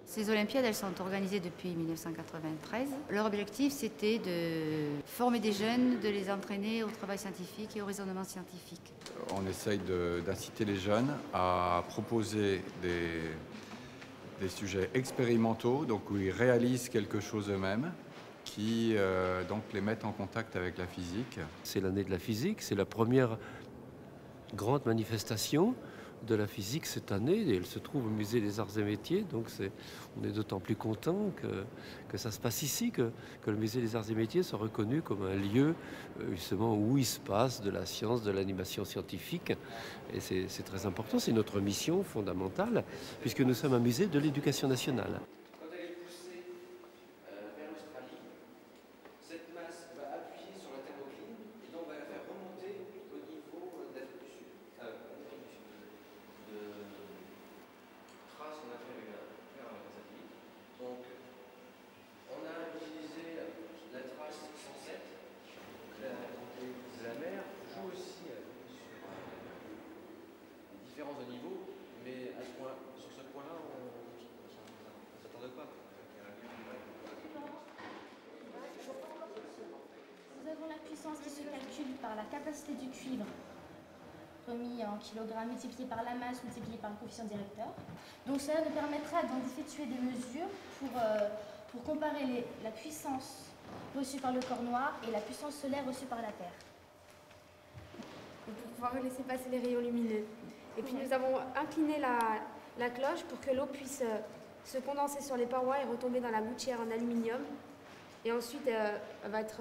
Ces Olympiades, elles sont organisées depuis 1993. Leur objectif, c'était de former des jeunes, de les entraîner au travail scientifique et au raisonnement scientifique. On essaye d'inciter les jeunes à proposer des sujets expérimentaux, donc où ils réalisent quelque chose eux-mêmes, qui donc les mettent en contact avec la physique. C'est l'année de la physique, c'est la première grande manifestation de la physique cette année, et elle se trouve au Musée des Arts et Métiers, donc on est d'autant plus content que ça se passe ici, que le Musée des Arts et Métiers soit reconnu comme un lieu justement où il se passe de la science, de l'animation scientifique, et c'est très important, c'est notre mission fondamentale, puisque nous sommes un musée de l'éducation nationale. Quand elle est poussée vers l'Australie, cette masse va appuyer sur la thermocline et donc va la faire remonter au niveau d'Afrique du Sud. Trace, on a fait un satellite. Donc, on a utilisé la trace 107. La montée de la mer joue aussi sur les différences de niveau, mais sur ce point-là, on ne s'attendait pas. Nous avons la puissance qui se calcule par la capacité du cuivre remis en kilogrammes multiplié par la masse multiplié par le coefficient directeur. Donc cela nous permettra d'effectuer des mesures pour comparer la puissance reçue par le corps noir et la puissance solaire reçue par la Terre. Pour pouvoir laisser passer les rayons lumineux. Et puis nous avons incliné la cloche pour que l'eau puisse se condenser sur les parois et retomber dans la gouttière en aluminium. Et ensuite, elle va être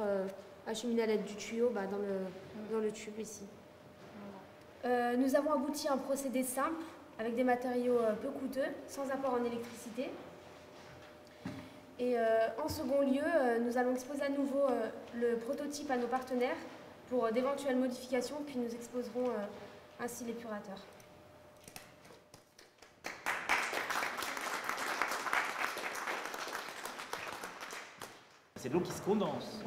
acheminée à l'aide du tuyau dans le tube ici. Nous avons abouti à un procédé simple, avec des matériaux peu coûteux, sans apport en électricité. Et en second lieu, nous allons exposer à nouveau le prototype à nos partenaires pour d'éventuelles modifications, puis nous exposerons ainsi l'épurateur. C'est de l'eau qui se condense.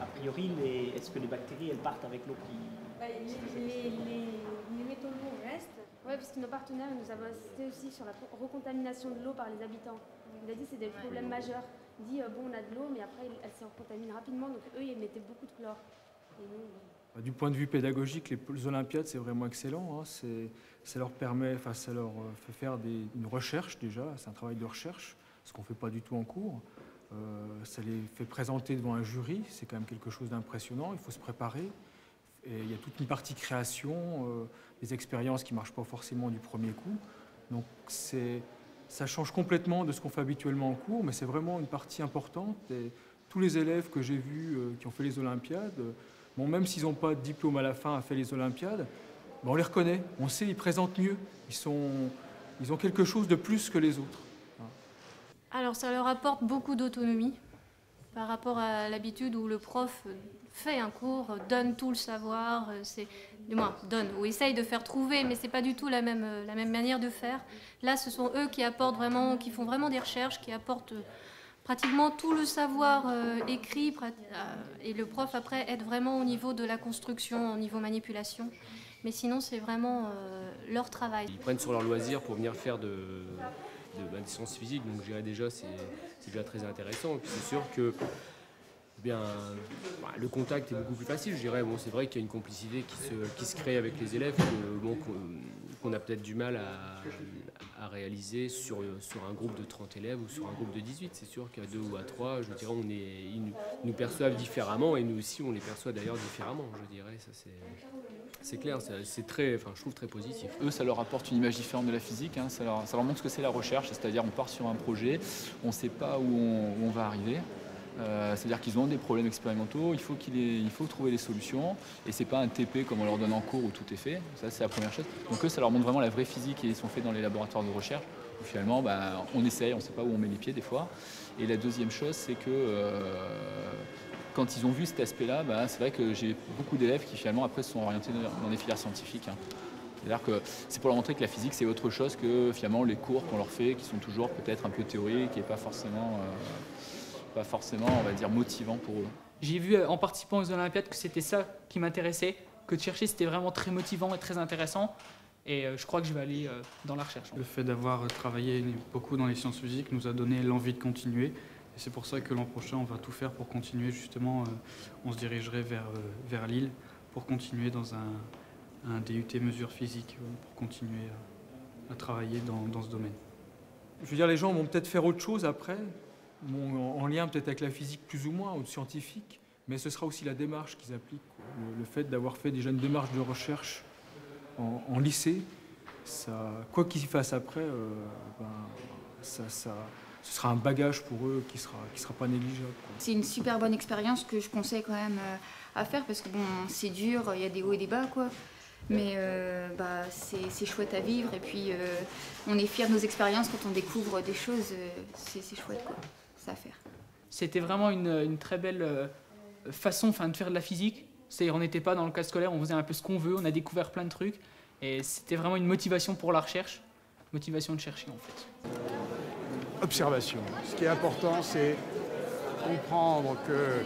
A priori, est-ce que les bactéries, elles partent avec l'eau qui... Les métaux lourds restent. Oui, parce que nos partenaires nous avaient insisté aussi sur la recontamination de l'eau par les habitants. Il a dit que c'est des problèmes majeurs. Il dit, bon, on a de l'eau, mais après, elle se recontamine rapidement. Donc eux, ils mettaient beaucoup de chlore. Et nous, Du point de vue pédagogique, les Olympiades, c'est vraiment excellent. Ça leur permet, ça leur fait faire une recherche déjà, c'est un travail de recherche, ce qu'on ne fait pas du tout en cours. Ça les fait présenter devant un jury, c'est quand même quelque chose d'impressionnant, il faut se préparer. Et il y a toute une partie création, des expériences qui ne marchent pas forcément du premier coup. Donc ça change complètement de ce qu'on fait habituellement en cours, mais c'est vraiment une partie importante. Et tous les élèves que j'ai vus qui ont fait les Olympiades, bon, même s'ils n'ont pas de diplôme à la fin à faire les Olympiades, on les reconnaît, on sait, ils présentent mieux, ils ont quelque chose de plus que les autres. Alors ça leur apporte beaucoup d'autonomie par rapport à l'habitude où le prof fait un cours, donne tout le savoir, du moins donne ou essaye de faire trouver, mais c'est pas du tout la même manière de faire. Là, ce sont eux qui apportent vraiment, qui font vraiment des recherches, qui apportent pratiquement tout le savoir écrit, et le prof après aide vraiment au niveau de la construction, au niveau manipulation. Mais sinon, c'est vraiment leur travail. Ils prennent sur leur loisir pour venir faire des sciences physiques, donc je dirais déjà c'est déjà très intéressant. Et puis c'est sûr que le contact est beaucoup plus facile, je dirais. Bon, c'est vrai qu'il y a une complicité qui se crée avec les élèves qu'on a peut-être du mal à réaliser sur un groupe de 30 élèves ou sur un groupe de 18. C'est sûr qu'à 2 ou à 3, je dirais, ils nous perçoivent différemment et nous aussi on les perçoit d'ailleurs différemment, je dirais. Ça, c'est clair, c'est très, je trouve très positif. Eux, ça leur apporte une image différente de la physique, hein. Ça leur montre ce que c'est la recherche, c'est-à-dire on part sur un projet, on ne sait pas où on va arriver. C'est-à-dire qu'ils ont des problèmes expérimentaux, il faut trouver des solutions, et c'est pas un TP comme on leur donne en cours où tout est fait. Ça, c'est la première chose. Donc eux, ça leur montre vraiment la vraie physique et ils sont faits dans les laboratoires de recherche où finalement on essaye, on ne sait pas où on met les pieds des fois. Et la deuxième chose, c'est que quand ils ont vu cet aspect-là, c'est vrai que j'ai beaucoup d'élèves qui finalement après se sont orientés dans des filières scientifiques, hein. C'est-à-dire que c'est pour leur montrer que la physique c'est autre chose que finalement les cours qu'on leur fait, qui sont toujours peut-être un peu théoriques et pas forcément, on va dire, motivants pour eux. J'ai vu en participant aux Olympiades que c'était ça qui m'intéressait, que de chercher c'était vraiment très motivant et très intéressant. Et je crois que je vais aller dans la recherche. Le fait d'avoir travaillé beaucoup dans les sciences physiques nous a donné l'envie de continuer. Et c'est pour ça que l'an prochain, on va tout faire pour continuer. Justement, on se dirigerait vers Lille pour continuer dans un DUT mesures physiques, pour continuer à travailler dans ce domaine. Je veux dire, les gens vont peut-être faire autre chose après, en lien peut-être avec la physique plus ou moins, ou scientifique, mais ce sera aussi la démarche qu'ils appliquent. Le fait d'avoir fait déjà une démarche de recherche en lycée, ça, quoi qu'ils fassent après, ce sera un bagage pour eux qui sera pas négligeable. C'est une super bonne expérience que je conseille quand même à faire parce que bon, c'est dur, il y a des hauts et des bas quoi. Mais c'est chouette à vivre et puis on est fiers de nos expériences quand on découvre des choses, c'est chouette quoi, ça à faire. C'était vraiment une très belle façon de faire de la physique. C'est-à-dire on n'était pas dans le cadre scolaire, on faisait un peu ce qu'on veut, on a découvert plein de trucs et c'était vraiment une motivation pour la recherche, motivation de chercher en fait. Observation. Ce qui est important, c'est comprendre que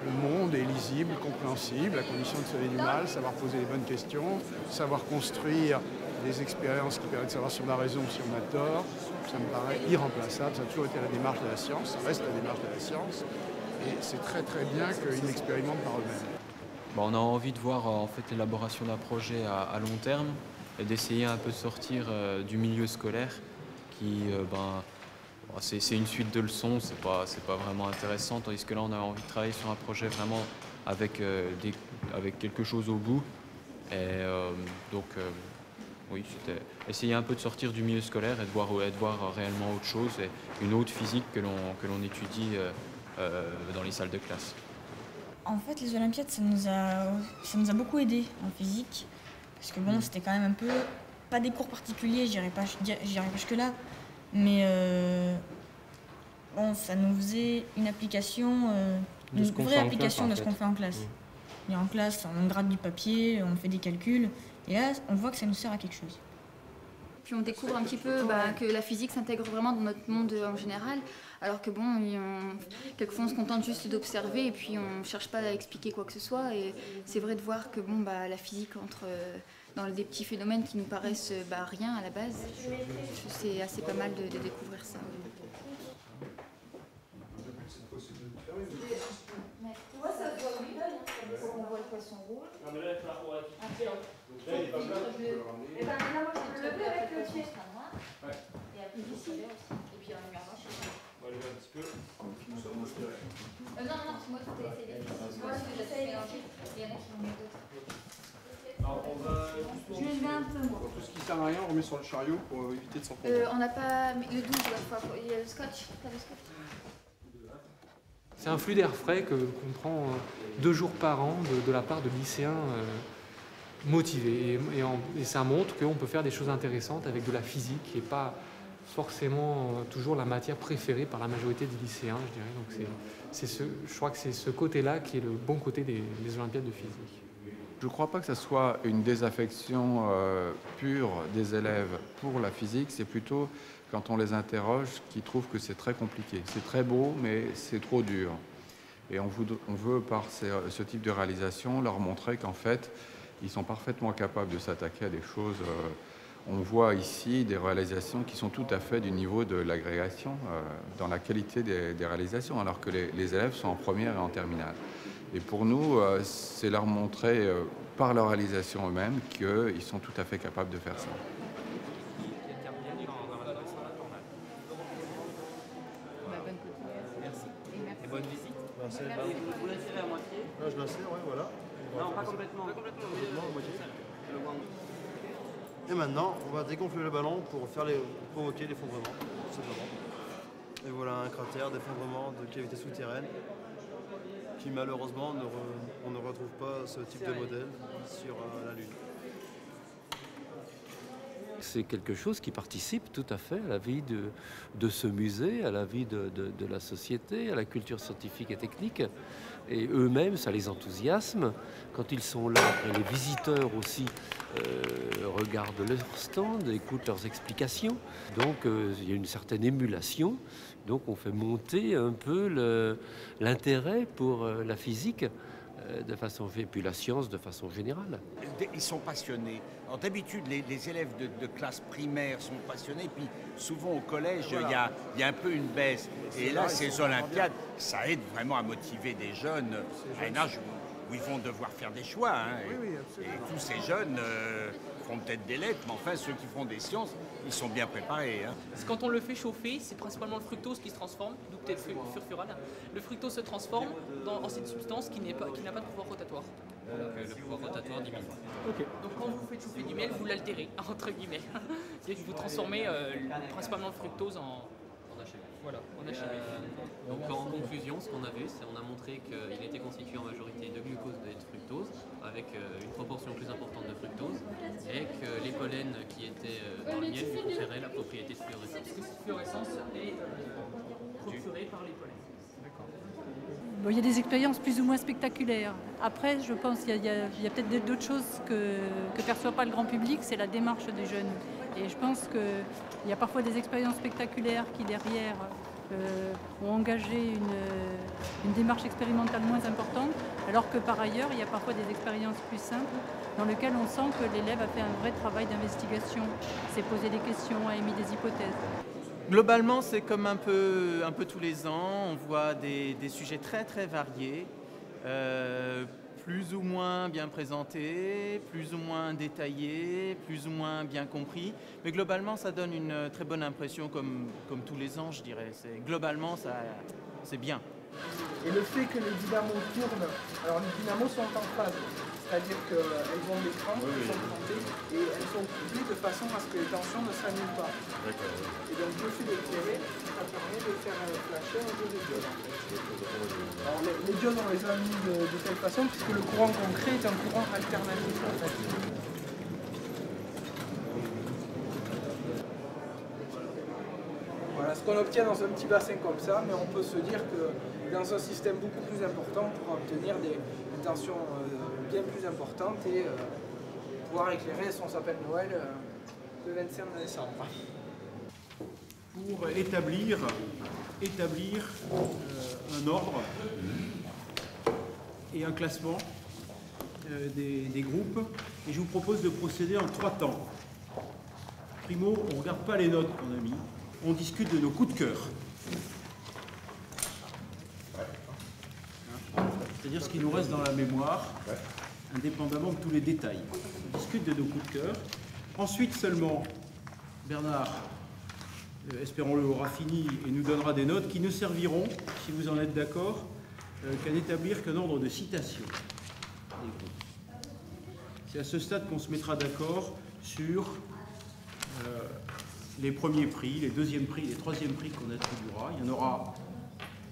le monde est lisible, compréhensible, à condition de se donner du mal, savoir poser les bonnes questions, savoir construire des expériences qui permettent de savoir si on a raison ou si on a tort. Ça me paraît irremplaçable, ça a toujours été la démarche de la science, ça reste la démarche de la science, et c'est très très bien qu'ils l'expérimentent par eux-mêmes. On a envie de voir en fait l'élaboration d'un projet à long terme et d'essayer un peu de sortir du milieu scolaire qui, c'est une suite de leçons, c'est pas vraiment intéressant, tandis que là on a envie de travailler sur un projet vraiment avec quelque chose au bout. Et oui, c'était essayer un peu de sortir du milieu scolaire et de voir réellement autre chose, et une autre physique que l'on étudie dans les salles de classe. En fait, les Olympiades, ça nous a beaucoup aidé en physique, parce que bon, c'était quand même un peu, pas des cours particuliers, j'irai pas jusque-là, mais bon, ça nous faisait une application, une vraie application de ce qu'on fait en classe. Et en classe, on gratte du papier, on fait des calculs, et là, on voit que ça nous sert à quelque chose. Puis on découvre un petit peu que la physique s'intègre vraiment dans notre monde en général, alors que bon, quelquefois on se contente juste d'observer et puis on ne cherche pas à expliquer quoi que ce soit. Et c'est vrai de voir que bon, la physique entre dans des petits phénomènes qui nous paraissent rien à la base. C'est assez pas mal de découvrir ça. On voit le poisson rouge. Non mais là il faut la donc là il est pas plat, je peux le ramener. Et ben là moi je le veux avec le pied. Ouais. Et après ici. Et puis en regardant chez moi. On va lever un petit peu. Nous sommes inspirés. Non, c'est moi qui t'ai essayé. Moi j'essaie de mélanger. Il y en a qui vont mieux d'autres. Alors on va. Je vais lever un peu moi. Tout ce qui sert à rien, on remet sur le chariot pour éviter de s'enfoncer. On n'a pas le 12 la fois. Il y a le scotch. T'as le scotch? C'est un flux d'air frais qu'on prend 2 jours par an de la part de lycéens motivés. Et ça montre qu'on peut faire des choses intéressantes avec de la physique qui n'est pas forcément toujours la matière préférée par la majorité des lycéens, je dirais. Donc je crois que c'est ce côté-là qui est le bon côté des Olympiades de physique. Je ne crois pas que ce soit une désaffection pure des élèves pour la physique, c'est plutôt quand on les interroge qu'ils trouvent que c'est très compliqué. C'est très beau, mais c'est trop dur. Et on veut par ce type de réalisation, leur montrer qu'en fait, ils sont parfaitement capables de s'attaquer à des choses. On voit ici des réalisations qui sont tout à fait du niveau de l'agrégation, dans la qualité des réalisations, alors que les élèves sont en première et en terminale. Et pour nous, c'est leur montrer par leur réalisation eux-mêmes qu'ils sont tout à fait capables de faire ça. Merci. Et bonne visite. Merci. Vous la tirez à moitié? Là, je la serre, ouais, voilà. Non, pas complètement. Pas complètement, à moitié. Et maintenant, on va dégonfler le ballon pour provoquer l'effondrement, tout simplement. Et voilà un cratère d'effondrement de cavité souterraine qui malheureusement, on ne retrouve pas ce type de modèle sur la Lune. C'est quelque chose qui participe tout à fait à la vie de ce musée, à la vie de la société, à la culture scientifique et technique. Et eux-mêmes, ça les enthousiasme. Quand ils sont là, après, les visiteurs aussi regardent leur stand, écoutent leurs explications. Donc il y a une certaine émulation. Donc on fait monter un peu l'intérêt pour la physique de façon et puis la science de façon générale. Ils sont passionnés. Alors d'habitude, les élèves de classe primaire sont passionnés, puis souvent au collège, il y a un peu une baisse. Et là, ces Olympiades, ça aide vraiment à motiver des jeunes à un âge où ils vont devoir faire des choix. Hein. Et tous ces jeunes feront peut-être des lettres, mais enfin, ceux qui feront des sciences, ils sont bien préparés. Hein. Quand on le fait chauffer, c'est principalement le fructose qui se transforme, d'où peut-être furfural. Le fructose se transforme en cette substance qui n'a pas de pouvoir rotatoire. Donc le pouvoir rotatoire diminue. Okay. Donc quand vous faites chauffer du miel, vous l'altérez, entre guillemets. C'est-à-dire que vous transformez principalement le fructose en HME. Voilà, en HME. Donc en conclusion, ce qu'on a vu, c'est qu'on a montré qu'il était constitué en majorité de glucose et de fructose, avec une proportion plus importante de fructose, et que les pollens qui étaient dans le miel lui conféraient la propriété de fluorescence. Cette fluorescence est procurée par les pollens. Bon, il y a des expériences plus ou moins spectaculaires. Après, je pense qu'il y a peut-être d'autres choses que perçoit pas le grand public, c'est la démarche des jeunes. Et je pense qu'il y a parfois des expériences spectaculaires qui, derrière, ont engagé une démarche expérimentale moins importante, alors que par ailleurs, il y a parfois des expériences plus simples dans lesquelles on sent que l'élève a fait un vrai travail d'investigation, s'est posé des questions, a émis des hypothèses. Globalement, c'est comme un peu tous les ans, on voit des sujets très très variés, plus ou moins bien présentés, plus ou moins détaillés, plus ou moins bien compris. Mais globalement, ça donne une très bonne impression comme tous les ans, je dirais. Globalement, c'est bien. Et le fait que les dynamos tournent, alors les dynamos sont en phase, c'est-à-dire qu'elles ont l'écran, elles sont montées et elles sont couplées de façon à ce que les tensions ne s'annulent pas. Et donc le fait d'éclairer, ça permet de faire flasher un jeu de diodes. Alors les diodes, on les a mis de telle façon puisque le courant qu'on crée est un courant alternatif en fait. Voilà ce qu'on obtient dans un petit bassin comme ça, mais on peut se dire que dans un système beaucoup plus important, on pourra obtenir des tensions bien plus importantes et pouvoir éclairer son sapin de Noël le 25 décembre. Pour établir un ordre et un classement des groupes, et je vous propose de procéder en 3 temps. Primo, on ne regarde pas les notes qu'on a mis, on discute de nos coups de cœur. C'est-à-dire ce qui nous reste dans la mémoire, indépendamment de tous les détails. On discute de nos coups de cœur. Ensuite seulement, Bernard, espérons-le, aura fini et nous donnera des notes qui ne serviront, si vous en êtes d'accord, qu'à n'établir qu'un ordre de citation des groupes. C'est à ce stade qu'on se mettra d'accord sur les premiers prix, les deuxièmes prix, les troisièmes prix qu'on attribuera. Il y en aura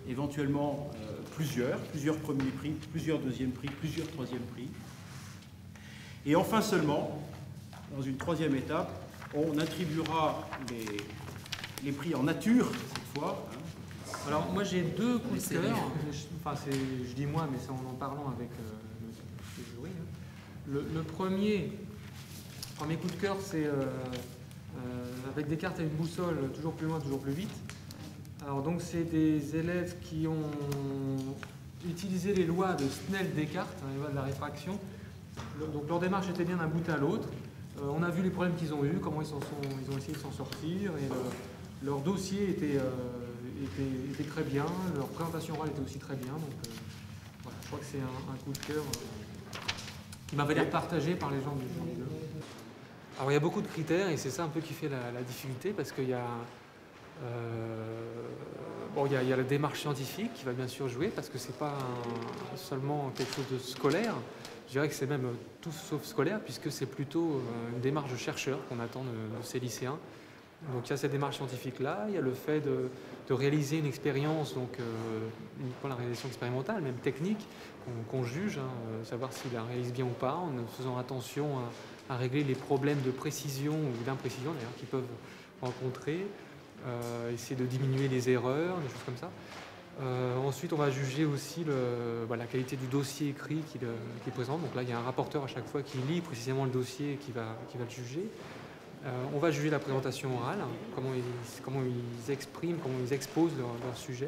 éventuellement plusieurs premiers prix, plusieurs deuxièmes prix, plusieurs troisièmes prix. Et enfin seulement, dans une troisième étape, on attribuera les prix en nature, cette fois. Alors moi j'ai 2 coups de cœur, enfin je dis moi, mais c'est en parlant avec le jury. Le premier coup de cœur, c'est avec des cartes à une boussole, toujours plus loin, toujours plus vite. Alors donc c'est des élèves qui ont utilisé les lois de Snell-Descartes, les lois de la réfraction. Donc leur démarche était bien d'un bout à l'autre. On a vu les problèmes qu'ils ont eus, comment ils ont essayé de s'en sortir, et leur dossier était très bien, leur présentation orale était aussi très bien. Donc voilà, je crois que c'est un coup de cœur qui m'avait l'air partagé par les gens du jury. Alors il y a beaucoup de critères et c'est ça un peu qui fait la difficulté, parce qu'il y a il y a la démarche scientifique qui va bien sûr jouer, parce que c'est pas seulement quelque chose de scolaire. Je dirais que c'est même tout sauf scolaire, puisque c'est plutôt une démarche de chercheur qu'on attend de ces lycéens. Donc il y a cette démarche scientifique-là, il y a le fait de réaliser une expérience, donc uniquement la réalisation expérimentale, même technique, qu'on juge, savoir s'il la réalise bien ou pas, en faisant attention à régler les problèmes de précision ou d'imprécision d'ailleurs qu'ils peuvent rencontrer, essayer de diminuer les erreurs, des choses comme ça. Ensuite, on va juger aussi la qualité du dossier écrit qu'il présente. Donc là, il y a un rapporteur à chaque fois qui lit précisément le dossier et qui va le juger. On va juger la présentation orale, comment ils expriment, comment ils exposent leur sujet.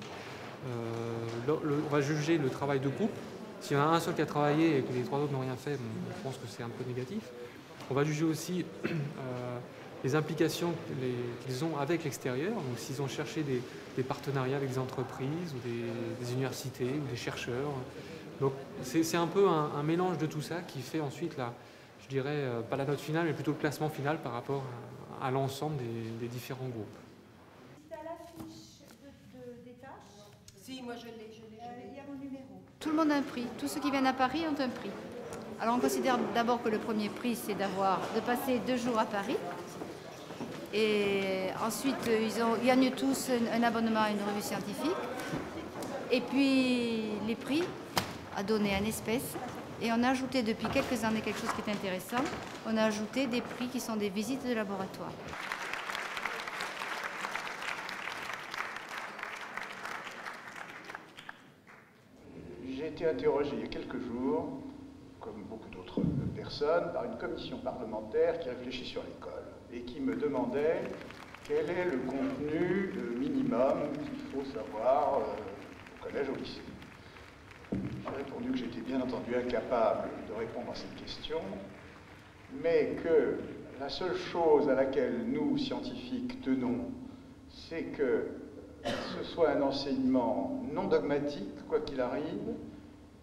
On va juger le travail de groupe, S'il y en a un seul qui a travaillé et que les 3 autres n'ont rien fait, bon, je pense que c'est un peu négatif. On va juger aussi les implications qu'ils ont avec l'extérieur, donc s'ils ont cherché des partenariats avec des entreprises ou des universités ou des chercheurs. Donc c'est un peu un mélange de tout ça qui fait ensuite, je dirais, pas la note finale, mais plutôt le classement final par rapport à l'ensemble des différents groupes. C'est à l'affiche des tâches. Si, moi je l'ai. Il y a mon numéro. Tout le monde a un prix. Tous ceux qui viennent à Paris ont un prix. Alors on considère d'abord que le premier prix, c'est de passer 2 jours à Paris. Et ensuite, ils gagnent tous un abonnement à une revue scientifique. Et puis les prix à donner en espèces. Et on a ajouté depuis quelques années quelque chose qui est intéressant. On a ajouté des prix qui sont des visites de laboratoire. J'ai été interrogé il y a quelques jours, comme beaucoup d'autres personnes, par une commission parlementaire qui réfléchit sur l'école et qui me demandait quel est le contenu minimum qu'il faut savoir au collège, au lycée. J'ai répondu que j'étais bien entendu incapable de répondre à cette question, mais que la seule chose à laquelle nous, scientifiques, tenons, c'est que ce soit un enseignement non dogmatique, quoi qu'il arrive,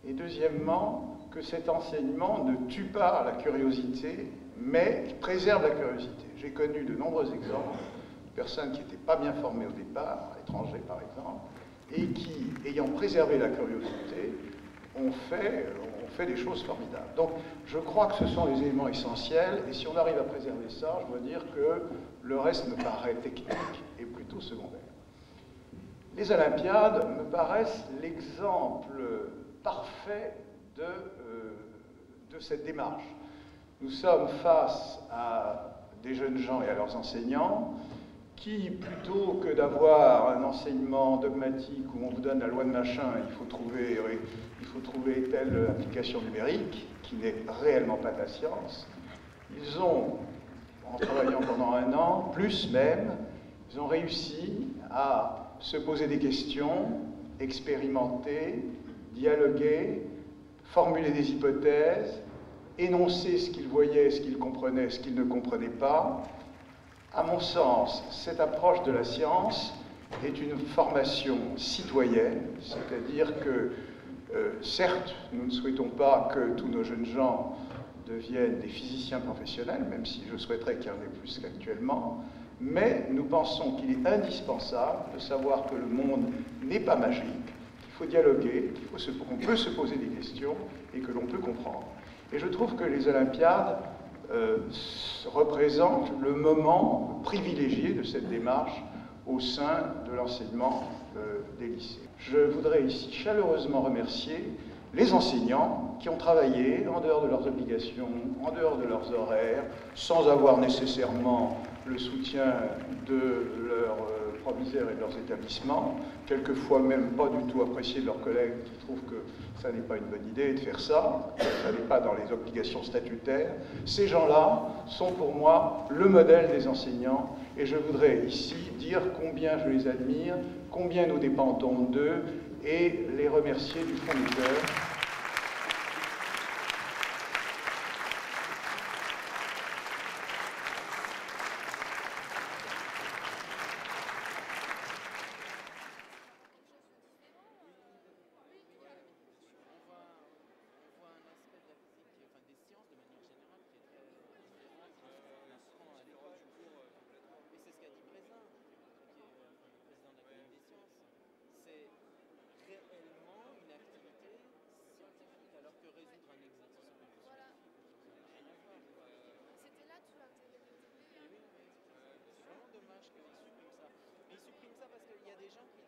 et deuxièmement, que cet enseignement ne tue pas la curiosité, mais préserve la curiosité. J'ai connu de nombreux exemples de personnes qui n'étaient pas bien formées au départ, à l'étranger par exemple, et qui, ayant préservé la curiosité, ont fait des choses formidables. Donc, je crois que ce sont les éléments essentiels, et si on arrive à préserver ça, je dois dire que le reste me paraît technique et plutôt secondaire. Les Olympiades me paraissent l'exemple parfait de cette démarche. Nous sommes face à des jeunes gens et à leurs enseignants qui, plutôt que d'avoir un enseignement dogmatique où on vous donne la loi de machin, il faut trouver telle application numérique, qui n'est réellement pas de la science, ils ont, en travaillant pendant 1 an, plus même, ils ont réussi à se poser des questions, expérimenter, dialoguer, formuler des hypothèses, énoncer ce qu'ils voyaient, ce qu'ils comprenaient, ce qu'ils ne comprenaient pas. À mon sens, cette approche de la science est une formation citoyenne, c'est-à-dire que, certes, nous ne souhaitons pas que tous nos jeunes gens deviennent des physiciens professionnels, même si je souhaiterais qu'il y en ait plus qu'actuellement, mais nous pensons qu'il est indispensable de savoir que le monde n'est pas magique, qu'il faut dialoguer, qu'on peut se poser des questions et que l'on peut comprendre. Et je trouve que les Olympiades représentent le moment privilégié de cette démarche au sein de l'enseignement des lycées. Je voudrais ici chaleureusement remercier les enseignants qui ont travaillé en dehors de leurs obligations, en dehors de leurs horaires, sans avoir nécessairement le soutien de leurs proviseurs et de leurs établissements, quelquefois même pas du tout apprécié de leurs collègues qui trouvent que ça n'est pas une bonne idée de faire ça, ça n'est pas dans les obligations statutaires. Ces gens-là sont pour moi le modèle des enseignants et je voudrais ici dire combien je les admire, combien nous dépendons d'eux et les remercier du fond du cœur. Dommage qu'ils suppriment ça. Mais ils suppriment ça parce qu'il y a des gens qui